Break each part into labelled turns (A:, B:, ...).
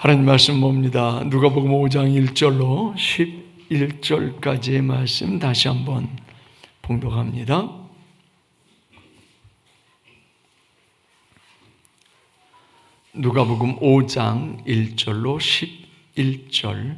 A: 하나님 말씀 봅니다. 누가복음 5장 1절로 11절까지의 말씀 다시 한번 봉독합니다. 누가복음 5장 1절로 11절.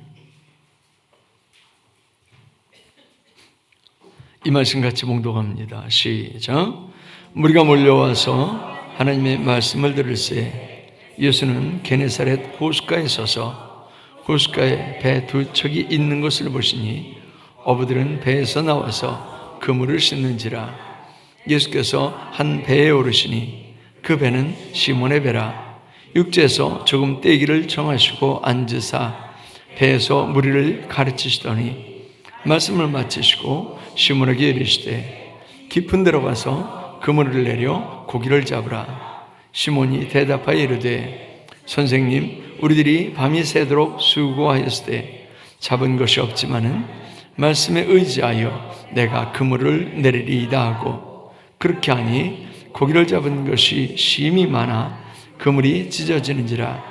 A: 이 말씀 같이 봉독합니다. 시작. 무리가 몰려와서 하나님의 말씀을 들을새 예수는 게네사렛 호숫가에 서서 호숫가에 배 두 척이 있는 것을 보시니 어부들은 배에서 나와서 그물을 씻는지라. 예수께서 한 배에 오르시니 그 배는 시몬의 배라. 육지에서 조금 떼기를 정하시고 앉으사 배에서 무리를 가르치시더니 말씀을 마치시고 시몬에게 이르시되 깊은 데로 가서 그물을 내려 고기를 잡으라. 시몬이 대답하여 이르되 선생님, 우리들이 밤이 새도록 수고하였으되 잡은 것이 없지만은 말씀에 의지하여 내가 그물을 내리리이다 하고, 그렇게 하니 고기를 잡은 것이 심히 많아 그물이 찢어지는지라.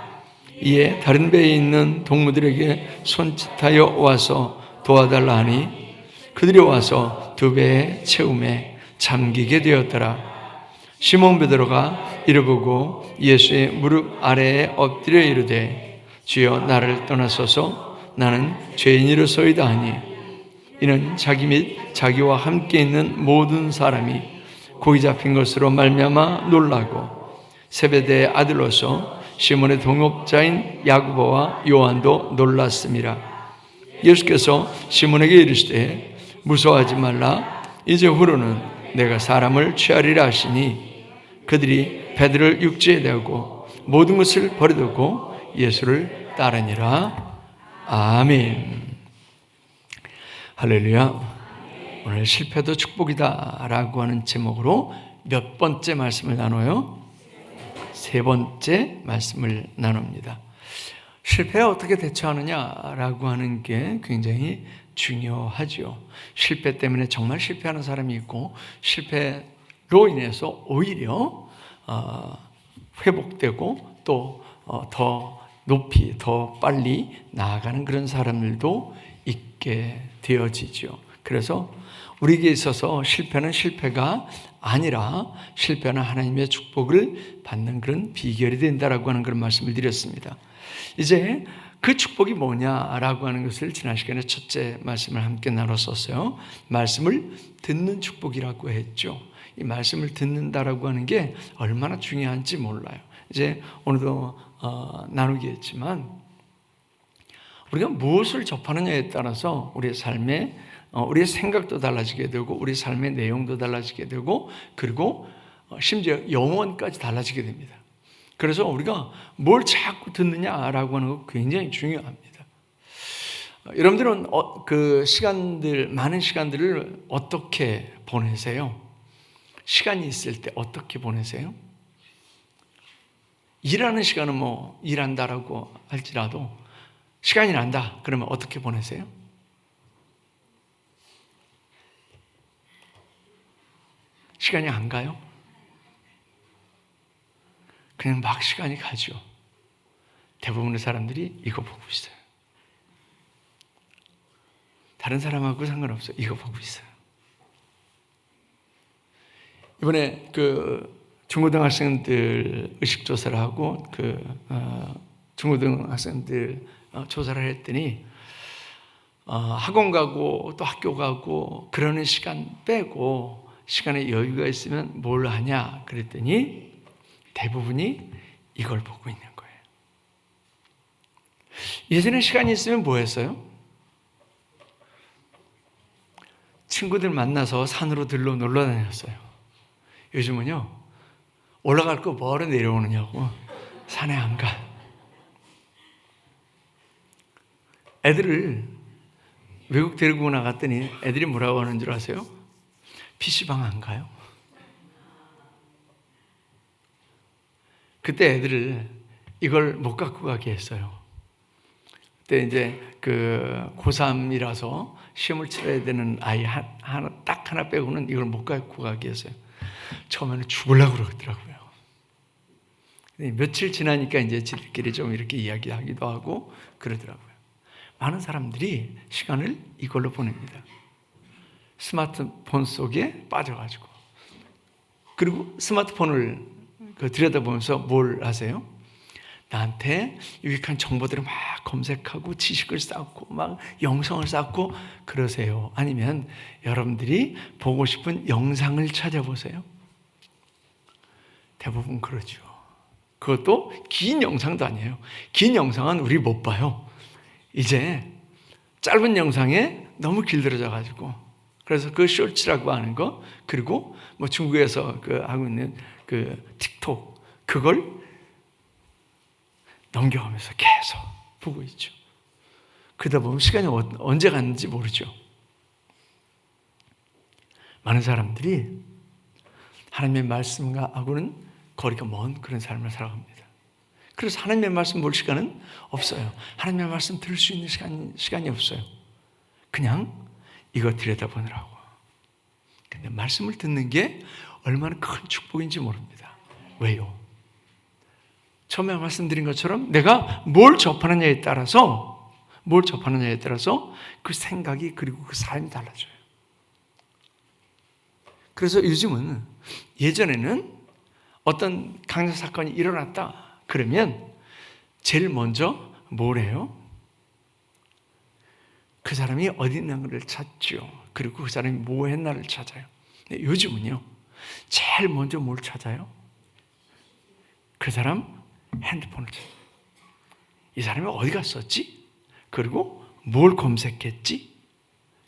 A: 이에 다른 배에 있는 동무들에게 손짓하여 와서 도와달라 하니 그들이 와서 두 배의 채움에 잠기게 되었더라. 시몬 베드로가 이를 보고 예수의 무릎 아래에 엎드려 이르되 주여, 나를 떠나소서, 나는 죄인이로소이다 하니, 이는 자기 및 자기와 함께 있는 모든 사람이 고기 잡힌 것으로 말미암아 놀라고 세베대의 아들로서 시몬의 동업자인 야고보와 요한도 놀랐음이라. 예수께서 시몬에게 이르시되 무서워하지 말라. 이제 후로는 내가 사람을 취하리라 하시니 그들이 배들을 육지에 대고 모든 것을 버려두고 예수를 따르니라. 아멘. 할렐루야. 오늘 실패도 축복이다 라고 하는 제목으로 몇 번째 말씀을 나눠요? 세 번째 말씀을 나눕니다. 실패에 어떻게 대처하느냐라고 하는 게 굉장히 중요하죠. 실패 때문에 정말 실패하는 사람이 있고, 실패로 인해서 오히려 회복되고 또 더 높이, 더 빨리 나아가는 그런 사람들도 있게 되어지죠. 그래서 우리에게 있어서 실패는 실패가 아니라 실패는 하나님의 축복을 받는 그런 비결이 된다라고 하는 그런 말씀을 드렸습니다. 이제 그 축복이 뭐냐라고 하는 것을 지난 시간에 첫째 말씀을 함께 나눴었어요. 말씀을 듣는 축복이라고 했죠. 이 말씀을 듣는다라고 하는 게 얼마나 중요한지 몰라요. 이제 오늘도 나누겠지만 우리가 무엇을 접하느냐에 따라서 우리의 삶에 우리의 생각도 달라지게 되고 우리 삶의 내용도 달라지게 되고 그리고 심지어 영혼까지 달라지게 됩니다. 그래서 우리가 뭘 자꾸 듣느냐라고 하는 거 굉장히 중요합니다. 여러분들은 그 시간들, 많은 시간들을 어떻게 보내세요? 시간이 있을 때 어떻게 보내세요? 일하는 시간은 뭐 일한다라고 할지라도 시간이 난다 그러면 어떻게 보내세요? 시간이 안 가요? 그냥 막 시간이 가죠. 대부분의 사람들이 이거 보고 있어요. 다른 사람하고 상관없어요. 이거 보고 있어요. 이번에 그 중고등학생들 의식조사를 하고 중고등학생들 조사를 했더니 학원 가고 또 학교 가고 그러는 시간 빼고 시간에 여유가 있으면 뭘 하냐 그랬더니 대부분이 이걸 보고 있는 거예요. 예전에 시간이 있으면 뭐 했어요? 친구들 만나서 산으로 들러 놀러 다녔어요. 요즘은요, 올라갈 거 뭐하러 내려오느냐고 산에 안 가. 애들을 외국 데리고 나갔더니 애들이 뭐라고 하는 줄 아세요? PC방 안 가요. 그때 애들을 이걸 못 갖고 가게 했어요. 그때 이제 그 고3이라서 시험을 치러야 되는 아이 딱 하나 빼고는 이걸 못 갖고 가게 했어요. 처음에는 죽으려고 그러더라고요. 며칠 지나니까 이제 지들끼리 좀 이렇게 이야기하기도 하고 그러더라고요. 많은 사람들이 시간을 이걸로 보냅니다. 스마트폰 속에 빠져가지고. 그리고 스마트폰을 들여다보면서 뭘 하세요? 나한테 유익한 정보들을 막 검색하고 지식을 쌓고 막 영성을 쌓고 그러세요? 아니면 여러분들이 보고 싶은 영상을 찾아보세요? 대부분 그러죠. 그것도 긴 영상도 아니에요. 긴 영상은 우리 못 봐요. 이제 짧은 영상에 너무 길들여져 가지고, 그래서 그 쇼츠라고 하는 거, 그리고 뭐 중국에서 하고 있는 틱톡, 그걸 넘겨가면서 계속 보고 있죠. 그러다 보면 시간이 언제 갔는지 모르죠. 많은 사람들이 하나님의 말씀하고는 거리가 먼 그런 삶을 살아갑니다. 그래서 하나님의 말씀 볼 시간은 없어요. 하나님의 말씀 들을 수 있는 시간이 없어요. 그냥 이거 들여다보느라고. 근데 말씀을 듣는 게 얼마나 큰 축복인지 모릅니다. 왜요? 처음에 말씀드린 것처럼 내가 뭘 접하느냐에 따라서 그 생각이 그리고 그 삶이 달라져요. 그래서 요즘은, 예전에는 어떤 강력 사건이 일어났다 그러면 제일 먼저 뭘 해요? 그 사람이 어디 있는가를 찾죠. 그리고 그 사람이 뭐 했나를 찾아요. 요즘은요, 제일 먼저 뭘 찾아요? 그 사람 핸드폰을 찾아요. 이 사람이 어디 갔었지? 그리고 뭘 검색했지?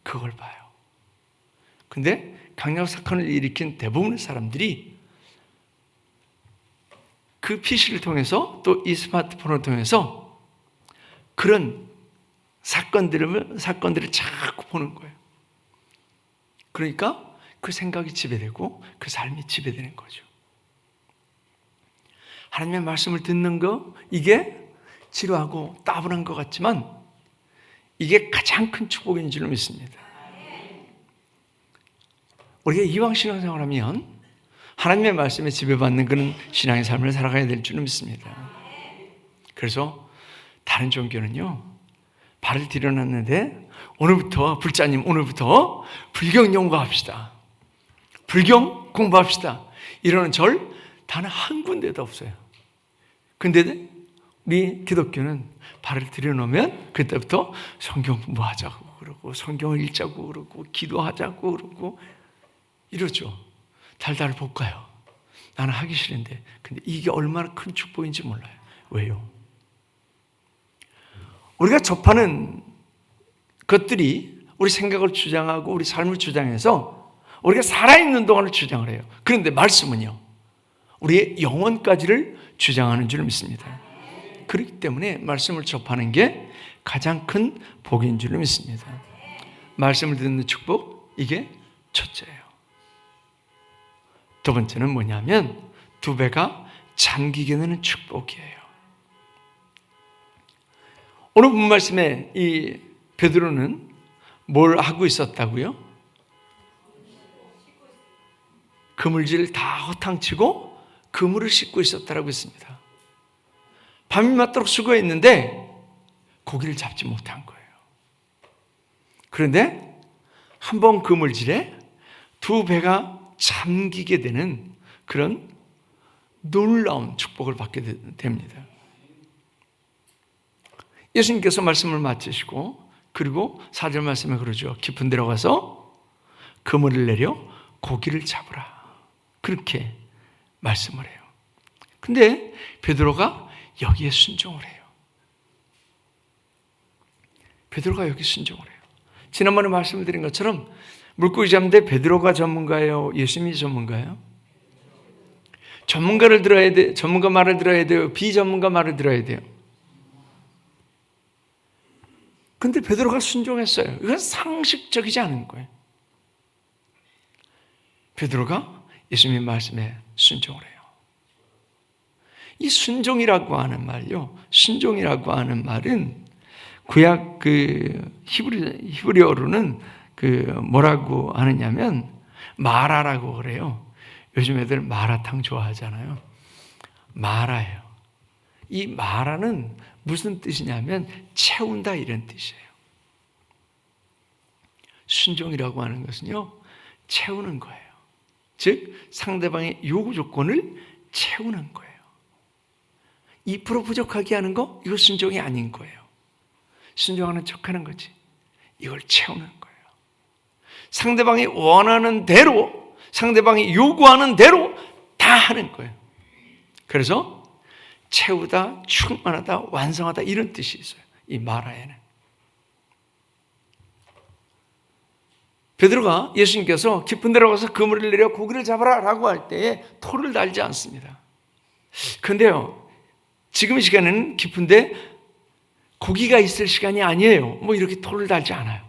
A: 그걸 봐요. 근데 강력 사건을 일으킨 대부분의 사람들이 그 PC를 통해서 또 이 스마트폰을 통해서 그런 사건들을 자꾸 보는 거예요. 그러니까 그 생각이 지배되고 그 삶이 지배되는 거죠. 하나님의 말씀을 듣는 거, 이게 지루하고 따분한 것 같지만 이게 가장 큰 축복인 줄 믿습니다. 우리가 이왕 신앙생활을 하면 하나님의 말씀에 지배받는 그런 신앙의 삶을 살아가야 될 줄 믿습니다. 그래서 다른 종교는요, 발을 들여놨는데 불자님 오늘부터 불경 연구합시다, 불경 공부합시다, 이러는 절 단 한 군데도 없어요. 근데 우리 기독교는 발을 들여놓으면 그때부터 성경 공부하자고 그러고 성경을 읽자고 그러고 기도하자고 그러고 이러죠. 달달 볶아요. 나는 하기 싫은데. 근데 이게 얼마나 큰 축복인지 몰라요. 왜요? 우리가 접하는 것들이 우리 생각을 주장하고 우리 삶을 주장해서 우리가 살아있는 동안을 주장을 해요. 그런데 말씀은요, 우리의 영혼까지를 주장하는 줄 믿습니다. 그렇기 때문에 말씀을 접하는 게 가장 큰 복인 줄 믿습니다. 말씀을 듣는 축복, 이게 첫째예요. 두 번째는 뭐냐면 두 배가 잠기게 되는 축복이에요. 오늘 본 말씀에 이 베드로는 뭘 하고 있었다고요? 그물질을 다 허탕치고 그물을 씻고 있었다라고 했습니다. 밤이 맞도록 수고했는데 고기를 잡지 못한 거예요. 그런데 한 번 그물질에 두 배가 잠기게 되는 그런 놀라운 축복을 받게 됩니다. 예수님께서 말씀을 마치시고 그리고 4절 말씀에 그러죠. 깊은 데로 가서 그물을 내려 고기를 잡으라. 그렇게 말씀을 해요. 근데 베드로가 여기에 순종을 해요. 베드로가 여기 순종을 해요. 지난번에 말씀을 드린 것처럼 물고기 잡는데 베드로가 전문가예요? 예수님이 전문가예요? 전문가 말을 들어야 돼요? 비전문가 말을 들어야 돼요? 근데 베드로가 순종했어요. 이건 상식적이지 않은 거예요. 베드로가 예수님의 말씀에 순종을 해요. 이 순종이라고 하는 말요, 순종이라고 하는 말은 구약 히브리어로는 뭐라고 하느냐면 마라라고 그래요. 요즘 애들 마라탕 좋아하잖아요. 마라예요. 이 마라는 무슨 뜻이냐면 채운다 이런 뜻이에요. 순종이라고 하는 것은요, 채우는 거예요. 즉 상대방의 요구 조건을 채우는 거예요. 2% 부족하게 하는 거, 이거 순종이 아닌 거예요. 순종하는 척하는 거지. 이걸 채우는 거예요. 상대방이 원하는 대로, 상대방이 요구하는 대로 다 하는 거예요. 그래서 채우다, 충만하다, 완성하다 이런 뜻이 있어요. 이 마라에는. 베드로가 예수님께서 깊은 데로 가서 그물을 내려 고기를 잡아라 라고 할 때에 토를 달지 않습니다. 그런데요, 지금 이 시간에는 깊은데 고기가 있을 시간이 아니에요. 뭐 이렇게 토를 달지 않아요.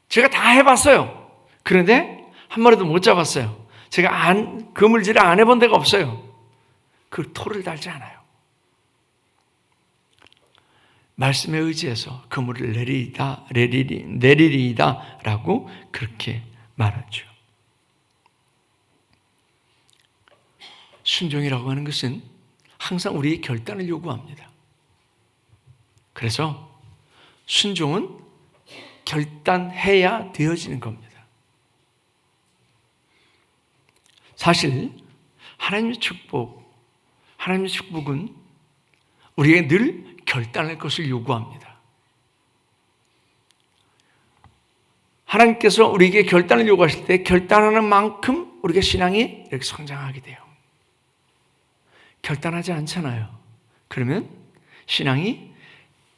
A: 제가 다 해봤어요. 그런데 한 마리도 못 잡았어요. 제가 그물질을 안 해본 데가 없어요. 그 토를 달지 않아요. 말씀에 의지해서 그물을 내리리이다 라고 그렇게 말하죠. 순종이라고 하는 것은 항상 우리의 결단을 요구합니다. 그래서 순종은 결단해야 되어지는 겁니다. 사실 하나님의 축복은 우리에게 늘 결단할 것을 요구합니다. 하나님께서 우리에게 결단을 요구하실 때 결단하는 만큼 우리가 신앙이 이렇게 성장하게 돼요. 결단하지 않잖아요. 그러면 신앙이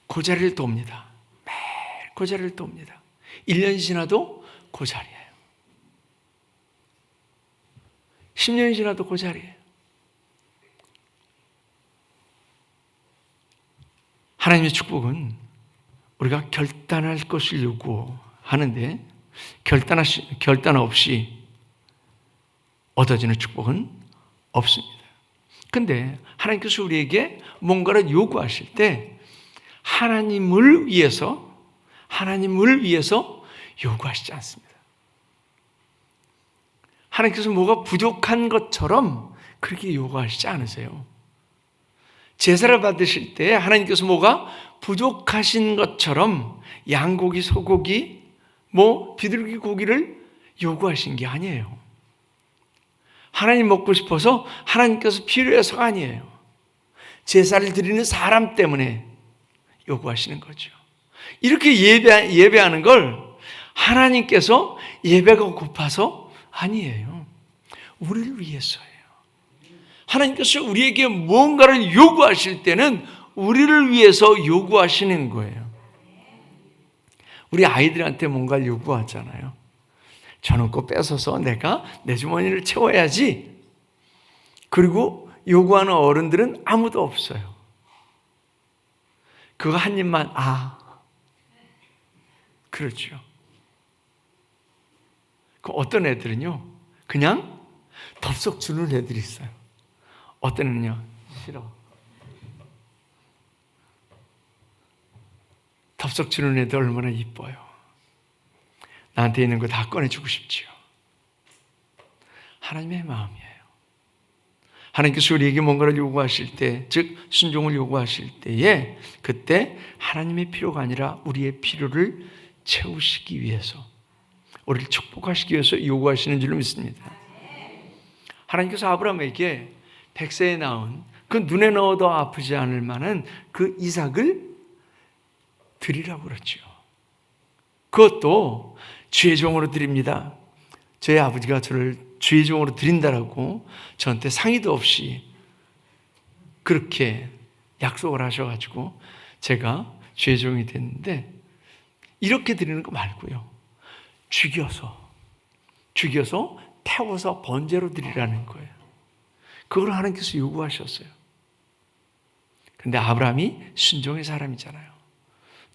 A: 고자리를 돕니다. 매일 고자리를 돕니다. 1년이 지나도 고자리예요. 10년이 지나도 고자리예요. 하나님의 축복은 우리가 결단할 것을 요구하는데 결단 없이 얻어지는 축복은 없습니다. 그런데 하나님께서 우리에게 뭔가를 요구하실 때 하나님을 위해서 요구하시지 않습니다. 하나님께서 뭐가 부족한 것처럼 그렇게 요구하시지 않으세요. 제사를 받으실 때 하나님께서 뭐가 부족하신 것처럼 양고기, 소고기, 비둘기 고기를 요구하신 게 아니에요. 하나님 먹고 싶어서 하나님께서 필요해서가 아니에요. 제사를 드리는 사람 때문에 요구하시는 거죠. 이렇게 예배하는 걸 하나님께서 예배가 고파서 아니에요. 우리를 위해서예요. 하나님께서 우리에게 뭔가를 요구하실 때는 우리를 위해서 요구하시는 거예요. 우리 아이들한테 뭔가를 요구하잖아요. 저는 꼭 뺏어서 내가 내 주머니를 채워야지. 그리고 요구하는 어른들은 아무도 없어요. 그거 한 입만 그렇죠. 어떤 애들은요 그냥 덥석 주는 애들이 있어요. 어떤 애는요 싫어. 덥석 주는 애들 얼마나 이뻐요. 나한테 있는 거 다 꺼내주고 싶지요. 하나님의 마음이에요. 하나님께서 우리에게 뭔가를 요구하실 때, 즉 순종을 요구하실 때에 그때 하나님의 필요가 아니라 우리의 필요를 채우시기 위해서, 우리를 축복하시기 위해서 요구하시는 줄로 믿습니다. 하나님께서 아브라함에게 100세에 낳은 그 눈에 넣어도 아프지 않을 만한 그 이삭을 드리라고 그러죠. 그것도 주의 종으로 드립니다. 저희 아버지가 저를 주의 종으로 드린다라고 저한테 상의도 없이 그렇게 약속을 하셔가지고 제가 주의 종이 됐는데, 이렇게 드리는 거 말고요, 죽여서 태워서 번제로 드리라는 거예요. 그걸 하나님께서 요구하셨어요. 그런데 아브라함이 순종의 사람이잖아요.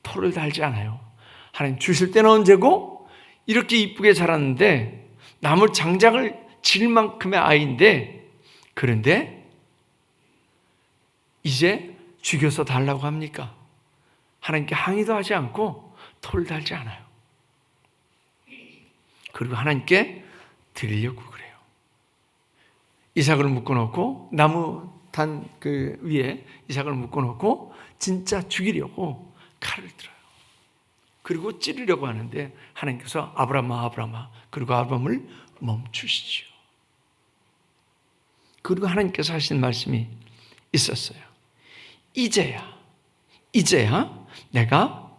A: 토를 달지 않아요. 하나님 주실 때는 언제고, 이렇게 이쁘게 자랐는데 나물 장작을 질 만큼의 아이인데, 그런데 이제 죽여서 달라고 합니까? 하나님께 항의도 하지 않고 토를 달지 않아요. 그리고 하나님께 드리려고 그래요. 이삭을 묶어놓고 나무 단 그 위에 이삭을 묶어놓고 진짜 죽이려고 칼을 들어요. 그리고 찌르려고 하는데 하나님께서 아브라함아 아브라함아, 그리고 아브라함을 멈추시죠. 그리고 하나님께서 하신 말씀이 있었어요. 이제야 내가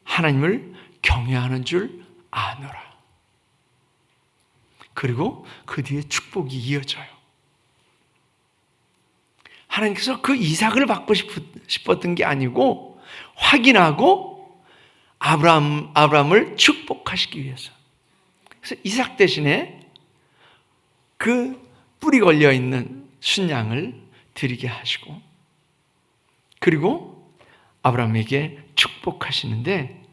A: 하나님을 경외하는 줄 아노라. 그리고 그 뒤에 축복이 이어져요. 하나님께서 그 이삭을 받고 싶었던 게 아니고 확인하고 아브라함을 축복하시기 위해서. 그래서 이삭 대신에 그 뿔이 걸려있는 순양을 드리게 하시고, 그리고 아브라함에게 축복하시는데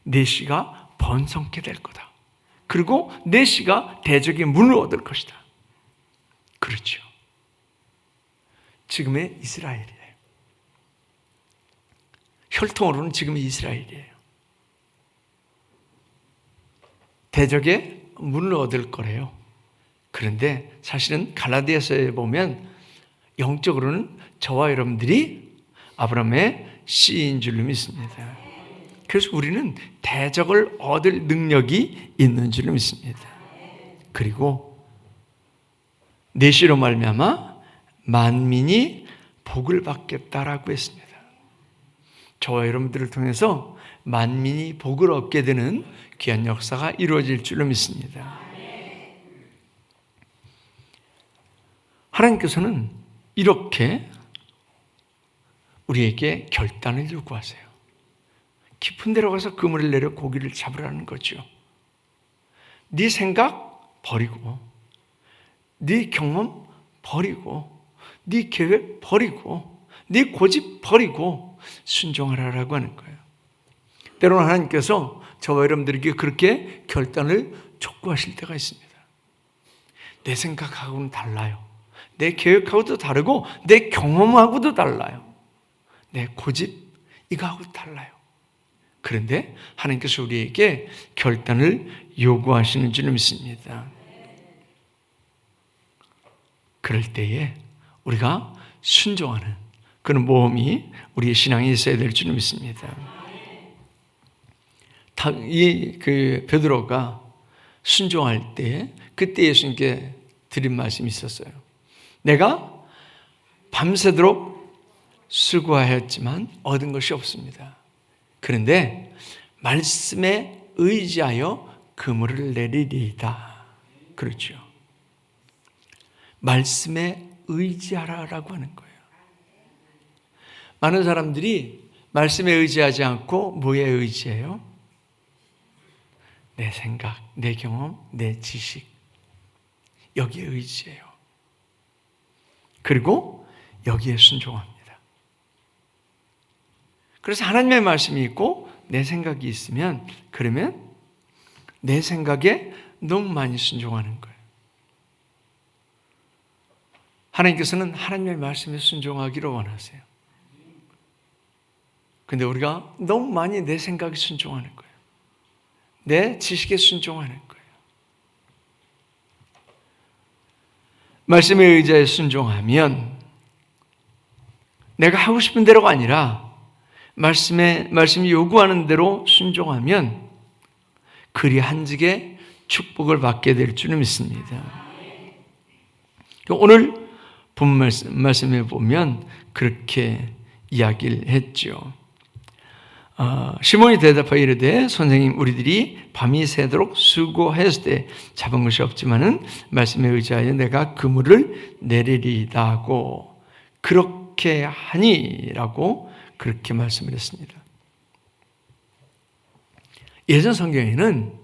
A: 네 씨가 번성케 될 거다. 그리고 네 씨가 대적의 문을 얻을 것이다. 그렇죠. 지금의 이스라엘이에요. 혈통으로는 지금의 이스라엘이에요. 대적의 문을 얻을 거래요. 그런데 사실은 갈라디아서에 보면 영적으로는 저와 여러분들이 아브라함의 씨인 줄로 믿습니다. 그래서 우리는 대적을 얻을 능력이 있는 줄로 믿습니다. 그리고 내 씨로 말미암아 만민이 복을 받겠다라고 했습니다. 저와 여러분들을 통해서 만민이 복을 얻게 되는 귀한 역사가 이루어질 줄로 믿습니다. 하나님께서는 이렇게 우리에게 결단을 요구하세요. 깊은 데로 가서 그물을 내려 고기를 잡으라는 거죠. 네 생각 버리고, 네 경험 버리고, 네 계획 버리고, 네 고집 버리고 순종하라라고 하는 거예요. 때로는 하나님께서 저와 여러분들에게 그렇게 결단을 촉구하실 때가 있습니다. 내 생각하고는 달라요. 내 계획하고도 다르고 내 경험하고도 달라요. 내 고집 이거하고 달라요. 그런데 하나님께서 우리에게 결단을 요구하시는 줄 믿습니다. 그럴 때에 우리가 순종하는 그런 모험이 우리의 신앙에 있어야 될 줄 믿습니다. 베드로가 순종할 때 그때 예수님께 드린 말씀이 있었어요. 내가 밤새도록 수고하였지만 얻은 것이 없습니다. 그런데 말씀에 의지하여 그물을 내리리이다. 그렇죠. 말씀에 의지하라라고 하는 거예요. 많은 사람들이 말씀에 의지하지 않고 뭐에 의지해요? 내 생각, 내 경험, 내 지식, 여기에 의지해요. 그리고 여기에 순종합니다. 그래서 하나님의 말씀이 있고 내 생각이 있으면, 그러면 내 생각에 너무 많이 순종하는 거예요. 하나님께서는 하나님의 말씀에 순종하기를 원하세요. 근데 우리가 너무 많이 내 생각에 순종하는 거예요. 내 지식에 순종하는 거예요. 말씀에 의지하여 순종하면 내가 하고 싶은 대로가 아니라 말씀이 요구하는 대로 순종하면 그리 한직에 축복을 받게 될 줄을 믿습니다. 오늘 본 말씀에 보면 그렇게 이야기를 했죠. 시몬이 대답하여 이르되 선생님, 우리들이 밤이 새도록 수고했을 때 잡은 것이 없지만은 말씀에 의지하여 내가 그물을 내리리이다 하고 그렇게 하니라고 그렇게 말씀을 했습니다. 예전 성경에는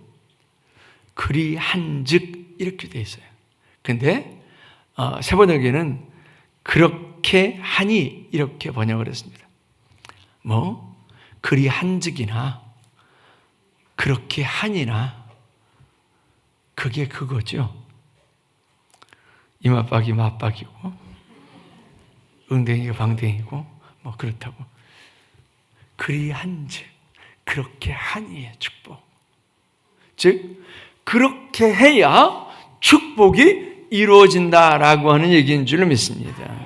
A: 그리 한즉 이렇게 돼 있어요. 근데 세번역에는 그렇게 하니 이렇게 번역을 했습니다. 그리 한즉이나 그렇게 하니나 그게 그거죠. 이맛박이 맞박이고 응댕이가 방댕이고 그렇다고. 그리 한즉 그렇게 하니의 축복. 즉 그렇게 해야 축복이 이루어진다라고 하는 얘기인 줄 믿습니다.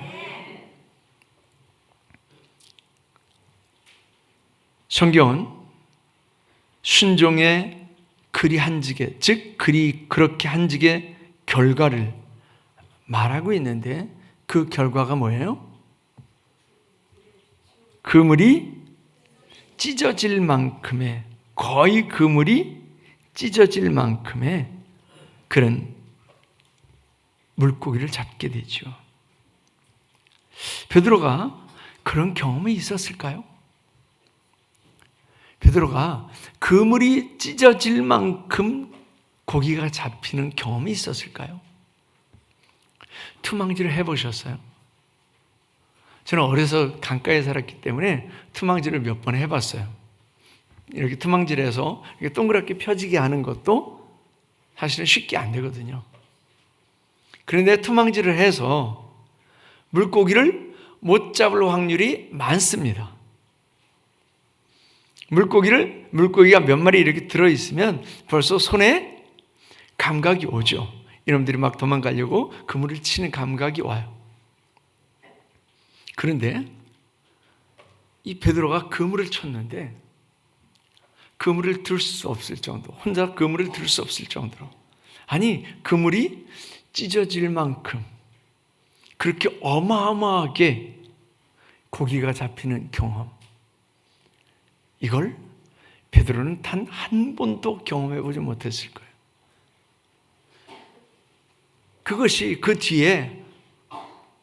A: 성경은 순종의 그리 한직의, 즉 그리 그렇게 한직의 결과를 말하고 있는데 그 결과가 뭐예요? 그물이 찢어질 만큼의, 거의 그물이 찢어질 만큼의 그런 물고기를 잡게 되죠. 베드로가 그런 경험이 있었을까요? 베드로가 그물이 찢어질 만큼 고기가 잡히는 경험이 있었을까요? 투망질을 해보셨어요? 저는 어려서 강가에 살았기 때문에 투망질을 몇 번 해봤어요. 이렇게 투망질해서 이렇게 동그랗게 펴지게 하는 것도 사실은 쉽게 안 되거든요. 그런데 투망질을 해서 물고기를 못 잡을 확률이 많습니다. 물고기가 몇 마리 이렇게 들어있으면 벌써 손에 감각이 오죠. 이놈들이 막 도망가려고 그물을 치는 감각이 와요. 그런데 이 베드로가 그물을 쳤는데 그물을 들 수 없을 정도, 혼자 그물을 들 수 없을 정도로, 아니 그물이 찢어질 만큼 그렇게 어마어마하게 고기가 잡히는 경험, 이걸 베드로는 단 한 번도 경험해보지 못했을 거예요. 그것이 그 뒤에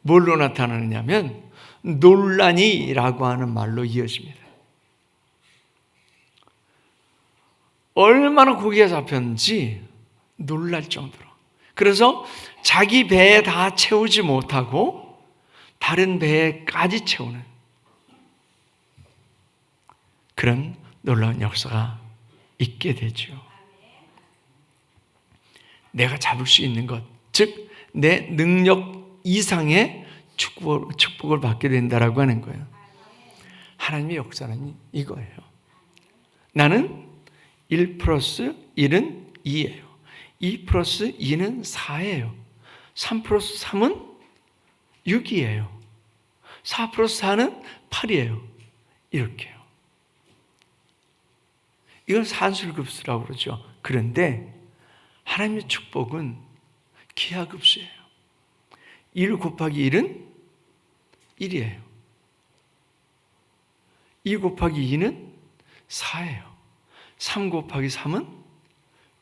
A: 뭘로 나타나느냐면 논란이라고 하는 말로 이어집니다. 얼마나 고기가 잡혔는지 놀랄 정도로. 그래서 자기 배에 다 채우지 못하고 다른 배에까지 채우는 그런 놀라운 역사가 있게 되죠. 내가 잡을 수 있는 것, 즉 내 능력 이상의 축복을 받게 된다라고 하는 거예요. 하나님의 역사는 이거예요. 나는 1 플러스 1은 2예요. 2 플러스 2는 4예요. 3 플러스 3은 6이에요. 4 플러스 4는 8이에요. 이렇게요. 이건 산술급수라고 그러죠. 그런데 하나님의 축복은 기하급수예요. 1 곱하기 1은 1이에요. 2 곱하기 2는 4예요. 3 곱하기 3은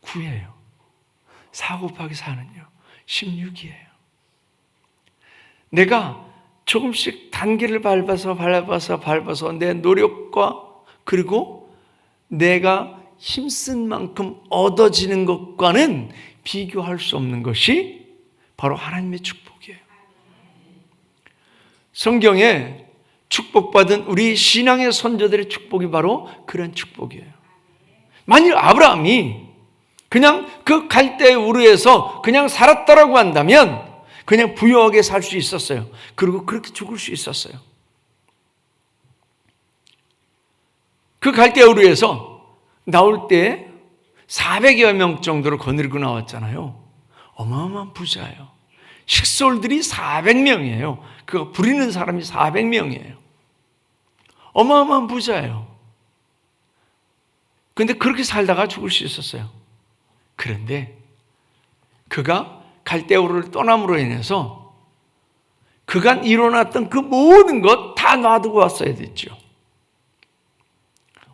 A: 9예요. 4 곱하기 4는요 16이에요. 내가 조금씩 단계를 밟아서 내 노력과 그리고 내가 힘쓴 만큼 얻어지는 것과는 비교할 수 없는 것이 바로 하나님의 축복이에요. 성경에 축복받은 우리 신앙의 선조들의 축복이 바로 그런 축복이에요. 만일 아브라함이 그냥 그 갈대 우르에서 그냥 살았다라고 한다면 그냥 부유하게 살 수 있었어요. 그리고 그렇게 죽을 수 있었어요. 그 갈대 우르에서 나올 때 400여 명 정도로 거느리고 나왔잖아요. 어마어마한 부자예요. 식솔들이 400명이에요. 그거 부리는 사람이 400명이에요. 어마어마한 부자예요. 그런데 그렇게 살다가 죽을 수 있었어요. 그런데 그가 갈대우르를 떠남으로 인해서 그간 일어났던 그 모든 것 다 놔두고 왔어야 됐죠.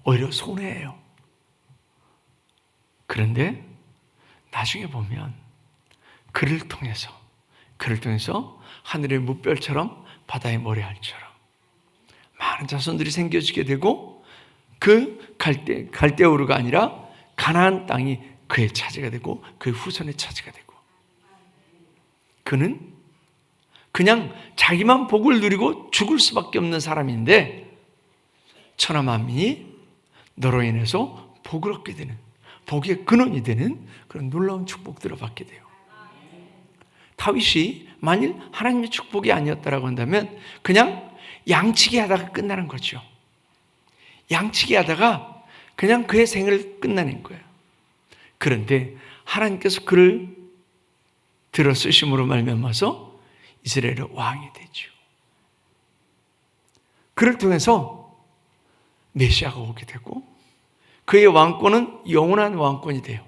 A: 오히려 손해예요. 그런데 나중에 보면 그를 통해서 하늘의 무별처럼 바다의 모래알처럼 많은 자손들이 생겨지게 되고 그 갈대우르가 아니라 가나안 땅이 그의 차지가 되고 그의 후손의 차지가 되고 그는 그냥 자기만 복을 누리고 죽을 수밖에 없는 사람인데 천하 만민이 너로 인해서 복을 얻게 되는 복의 근원이 되는 그런 놀라운 축복들을 받게 돼요. 다윗이 만일 하나님의 축복이 아니었다라고 한다면 그냥 양치기 하다가 끝나는 거죠. 양치기 하다가 그냥 그의 생을 끝나는 거예요. 그런데 하나님께서 그를 들어 쓰심으로 말미암아서 이스라엘의 왕이 되죠. 그를 통해서 메시아가 오게 되고 그의 왕권은 영원한 왕권이 돼요.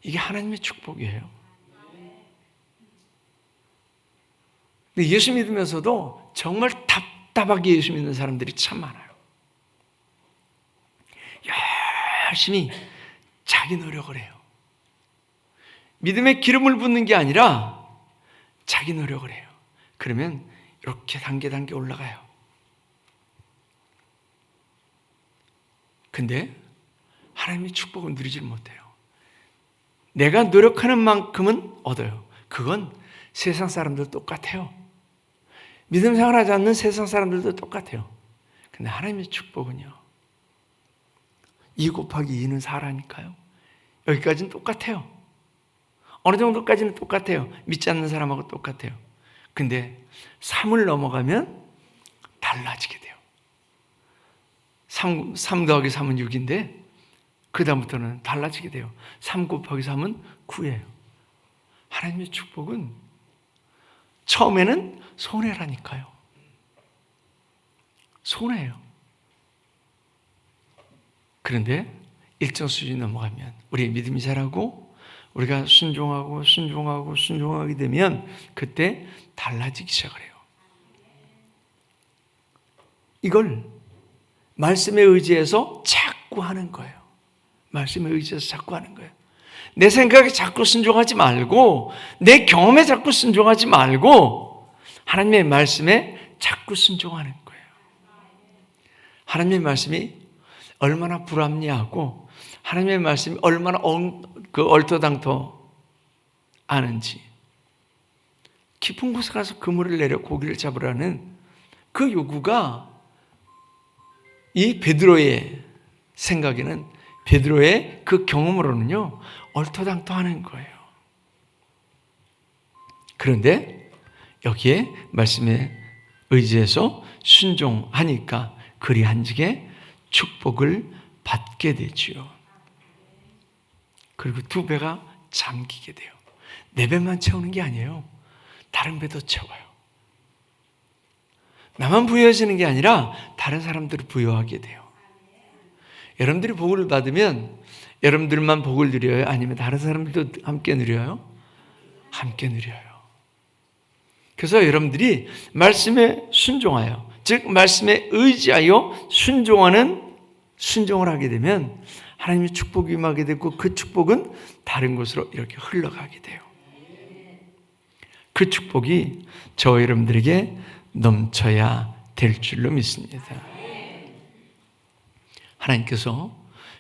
A: 이게 하나님의 축복이에요. 근데 예수 믿으면서도 정말 답답하게 예수 믿는 사람들이 참 많아요. 열심히 자기 노력을 해요. 믿음의 기름을 붓는 게 아니라 자기 노력을 해요. 그러면 이렇게 단계 올라가요. 근데 하나님의 축복은 누리질 못해요. 내가 노력하는 만큼은 얻어요. 그건 세상 사람들 똑같아요. 믿음 생활하지 않는 세상 사람들도 똑같아요. 근데 하나님의 축복은요, 2 곱하기 2는 4라니까요. 여기까지는 똑같아요. 어느 정도까지는 똑같아요. 믿지 않는 사람하고 똑같아요. 근데 3을 넘어가면 달라지게 돼요. 3 더하기 3은 6인데 그 다음부터는 달라지게 돼요. 3 곱하기 3은 9예요. 하나님의 축복은 처음에는 손해라니까요. 손해예요. 그런데 일정 수준이 넘어가면 우리의 믿음이 자라고 우리가 순종하게 되면 그때 달라지기 시작을 해요. 이걸 말씀에 의지해서 자꾸 하는 거예요. 말씀에 의지해서 자꾸 하는 거예요. 내 생각에 자꾸 순종하지 말고 내 경험에 자꾸 순종하지 말고 하나님의 말씀에 자꾸 순종하는 거예요. 하나님의 말씀이 얼마나 불합리하고 하나님의 말씀이 얼마나 얼토당토 아는지, 깊은 곳에 가서 그물을 내려 고기를 잡으라는 그 요구가 이 베드로의 생각에는, 베드로의 그 경험으로는요 얼토당토 하는 거예요. 그런데 여기에 말씀에 의지해서 순종하니까 그리한직에 축복을 받게 되지요. 그리고 2배가 잠기게 돼요. 4배만 채우는 게 아니에요. 다른 배도 채워요. 나만 부여해지는 게 아니라 다른 사람들을 부여하게 돼요. 여러분들이 복을 받으면 여러분들만 복을 누려요? 아니면 다른 사람들도 함께 누려요? 함께 누려요. 그래서 여러분들이 말씀에 순종하여, 즉 말씀에 의지하여 순종을 하게 되면 하나님의 축복이 임하게 되고 그 축복은 다른 곳으로 이렇게 흘러가게 돼요. 그 축복이 저 여러분들에게 넘쳐야 될 줄로 믿습니다. 하나님께서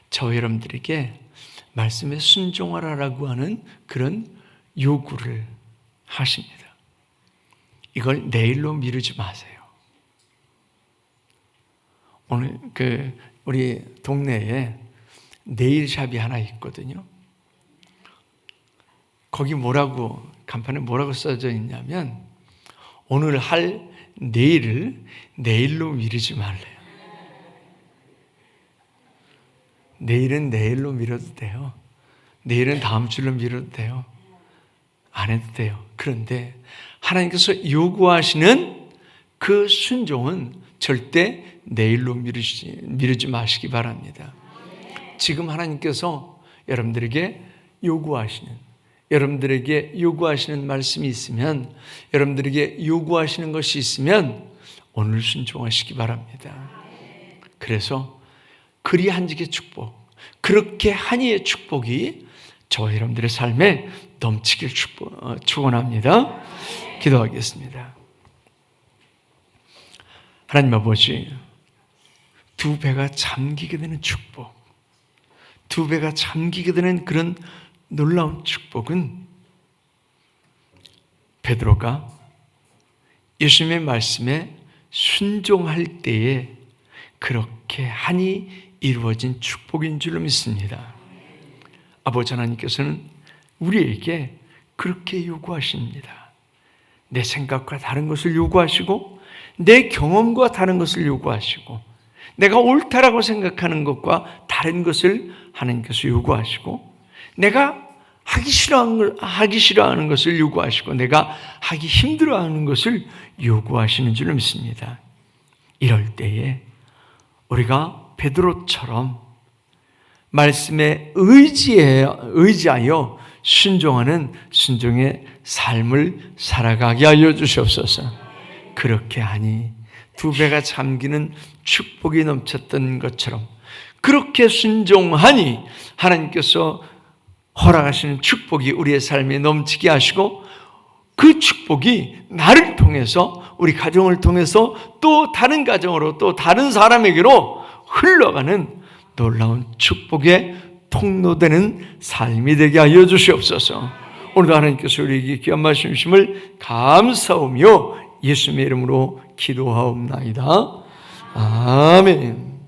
A: 저 여러분들에게 말씀에 순종하라라고 하는 그런 요구를 하십니다. 이걸 내일로 미루지 마세요. 오늘 우리 동네에 네일샵이 하나 있거든요. 거기 간판에 뭐라고 써져 있냐면 오늘 할 네일을 내일로 미루지 말래요. 내일은 내일로 미뤄도 돼요. 내일은 다음 주로 미뤄도 돼요. 안 해도 돼요. 그런데 하나님께서 요구하시는 그 순종은 절대 내일로 미루지 마시기 바랍니다. 지금 하나님께서 여러분들에게 요구하시는 말씀이 있으면, 여러분들에게 요구하시는 것이 있으면 오늘 순종하시기 바랍니다. 그래서 그리한직의 축복, 그렇게 한이의 축복이 저 여러분들의 삶에 넘치길 축원합니다. 기도하겠습니다. 하나님 아버지, 2배가 잠기게 되는 축복, 2배가 잠기게 되는 그런 놀라운 축복은 베드로가 예수님의 말씀에 순종할 때에 그렇게 한이 이루어진 축복인 줄로 믿습니다. 아버지 하나님께서는 우리에게 그렇게 요구하십니다. 내 생각과 다른 것을 요구하시고 내 경험과 다른 것을 요구하시고 내가 옳다라고 생각하는 것과 다른 것을 하나님께서 요구하시고 내가 하기 싫어하는 것을 요구하시고 내가 하기 힘들어하는 것을 요구하시는 줄 믿습니다. 이럴 때에 우리가 베드로처럼 말씀에 의지하여 순종하는 순종의 삶을 살아가게 하여 주시옵소서. 그렇게 하니 두 배가 잠기는 축복이 넘쳤던 것처럼 그렇게 순종하니 하나님께서 허락하시는 축복이 우리의 삶에 넘치게 하시고 그 축복이 나를 통해서 우리 가정을 통해서 또 다른 가정으로 또 다른 사람에게로 흘러가는 놀라운 축복의 통로되는 삶이 되게 하여 주시옵소서. 오늘도 하나님께서 우리에게 귀한 말씀 주심을 감사하며 예수님의 이름으로 기도하옵나이다. 아멘.